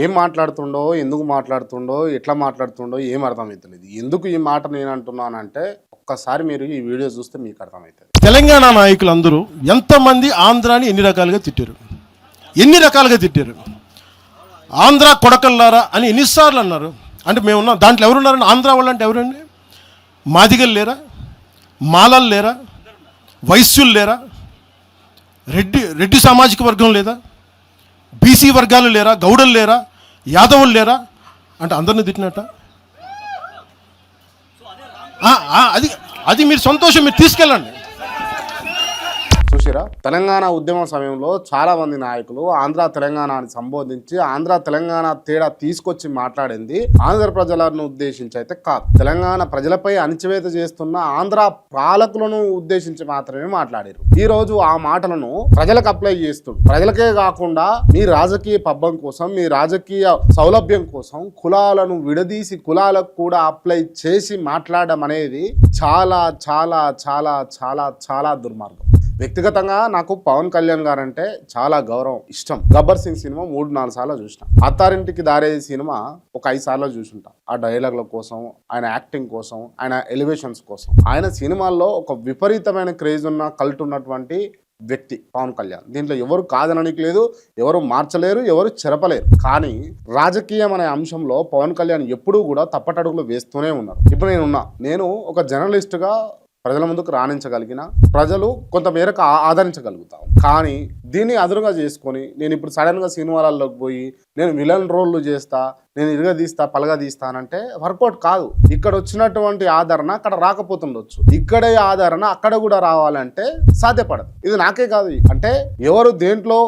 ఏం మాట్లాడుతుండో, ఎందుకు మాట్లాడుతుండో, ఎట్లా మాట్లాడుతుండో ఏం అర్థమవుతలేదు. ఎందుకు ఈ మాట నేను అంటున్నానంటే ఒక్కసారి మీరు ఈ వీడియో చూస్తే మీకు అర్థమవుతుంది. తెలంగాణ నాయకులందరూ ఎంతమంది ఆంధ్రాని ఎన్ని రకాలుగా తిట్టారు. ఆంధ్ర కొడకల్లారా అని ఎన్నిసార్లు అన్నారు. అంటే మేమున్నాం దాంట్లో ఎవరున్నారండి? ఆంధ్ర వాళ్ళు అంటే ఎవరండి? మాదిగలు లేరా? మాలలు లేరా? వైశ్యులు లేరా? రెడ్డి సామాజిక వర్గం లేదా? బీసీ వర్గాలు లేరా? గౌడలు లేరా? యాదవులు లేరా? అంటే అందరిని తిట్టినట్ట. అది మీరు సంతోషం, మీరు తీసుకెళ్ళండి. చూసిరా, తెలంగాణ ఉద్యమ సమయంలో చాలా మంది నాయకులు ఆంధ్ర తెలంగాణని సంబోధించి ఆంధ్ర తెలంగాణ తేడా తీసుకొచ్చి మాట్లాడింది ఆంధ్ర ప్రజలను ఉద్దేశించి అయితే కాదు. తెలంగాణ ప్రజలపై అణచివేత చేస్తున్న ఆంధ్ర పాలకులను ఉద్దేశించి మాత్రమే మాట్లాడారు. ఈ రోజు ఆ మాటలను ప్రజలకు అప్లై చేస్తుంది. ప్రజలకే కాకుండా మీ రాజకీయ పబ్బం కోసం, మీ రాజకీయ సౌలభ్యం కోసం కులాలను విడదీసి కులాలకు కూడా అప్లై చేసి మాట్లాడడం అనేది చాలా చాలా చాలా చాలా చాలా దుర్మార్గం. వ్యక్తిగతంగా నాకు పవన్ కళ్యాణ్ గారు అంటే చాలా గౌరవం, ఇష్టం. గబ్బర్ సింగ్ సినిమా 3-4 సార్లు చూసిన. అత్తారింటికి దారే సినిమా ఒక 5 సార్లు చూసుంటా. ఆ డైలాగ్ల కోసం, ఆయన యాక్టింగ్ కోసం, ఆయన ఎలివేషన్స్ కోసం. ఆయన సినిమాల్లో ఒక విపరీతమైన క్రేజ్ ఉన్న కల్ట్ ఉన్నటువంటి వ్యక్తి పవన్ కళ్యాణ్. దీంట్లో ఎవరు కాదనడానికి లేదు, ఎవరు మార్చలేరు, ఎవరు చెరపలేరు. కానీ రాజకీయం అనే అంశంలో పవన్ కళ్యాణ్ ఎప్పుడూ కూడా తప్పటడుగులు వేస్తూనే ఉన్నారు. ఇప్పుడు నేను ఒక జర్నలిస్టుగా ప్రజల ముందుకు రాణించగలిగిన, ప్రజలు కొంతమేరకు ఆదరించగలుగుతాం. కానీ దీన్ని అదురుగా చేసుకొని నేను ఇప్పుడు సడన్గా సినిమాలలోకి పోయి నేను విలన్ రోల్లు చేస్తా, నేను ఇరగదీస్తా, పలగదీస్తానంటే వర్కౌట్ కాదు. ఇక్కడ వచ్చినటువంటి ఆదరణ అక్కడ రాకపోతుండొచ్చు, ఇక్కడే ఆదరణ అక్కడ కూడా రావాలంటే సాధ్యపడదు. ఇది నాకే కాదు, అంటే ఎవరు దేంట్లో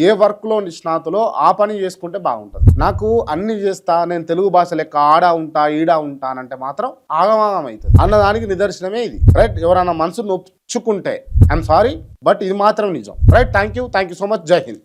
ఏ వర్క్లో నిష్ణాతులో ఆ పని చేసుకుంటే బాగుంటుంది. నాకు అన్ని చేస్తా, నేను తెలుగు భాష లెక్క ఆడా ఉంటా ఈడా ఉంటానంటే మాత్రం ఆగమాగం అవుతుంది అన్నదానికి నిదర్శనమే ఇది. రైట్, ఎవరైనా మనసు నొచ్చుకుంటే ఐఎమ్ సారీ, బట్ ఇది మాత్రం నిజం. Right, thank you so much. జై హింద్.